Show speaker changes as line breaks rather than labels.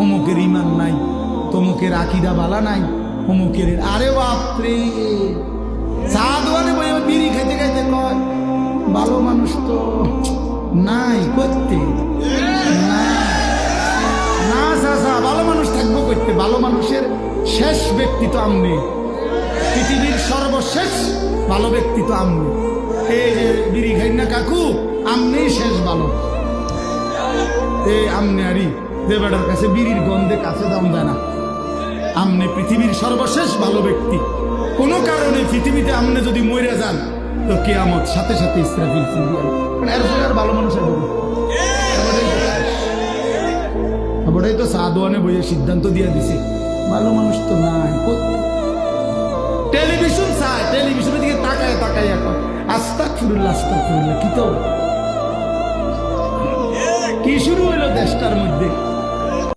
অমুকের ইমান নাই, তমুকের আকিদা বালা নাই, অমুকের আরে বাপরে। চা দোয়ানে বই বিড়ি খাইতে খাইতে কয় ভালো মানুষ তো নাই করতে না না চাচা, ভালো মানুষ থাকবো করতে। ভালো মানুষের শেষ ব্যক্তি তো আমনে, পৃথিবীর সর্বশেষ ভালো ব্যক্তি তো আমনে। এই যে বিড়ি খাই না কাকু, আমনেই শেষ ভালো। এই আমনে আরি দেবাটার কাছে বিড়ির গন্ধে কাছে দাম দেয় না। আমনে পৃথিবীর সর্বশেষ ভালো ব্যক্তি। কোনো কারণে পৃথিবীতে আমনে যদি মরে যান তো কিয়ামত সাথে সাথে ইসরাফিল সিরিয়াল, এরপরে আর ভালো মানুষ হবে। তারপরেই তো সাদওয়ানে বইয়ে সিদ্ধান্ত দিয়ে দিছে ভালো মানুষ তো নাই। টেলিভিশন চায়, টেলিভিশনের দিকে তাকায় তাকায় এখন আস্তাগফিরুল্লাহ আস্তাগফিরুল্লাহ। কি তো কি শুরু হইলো দেশটার মধ্যে।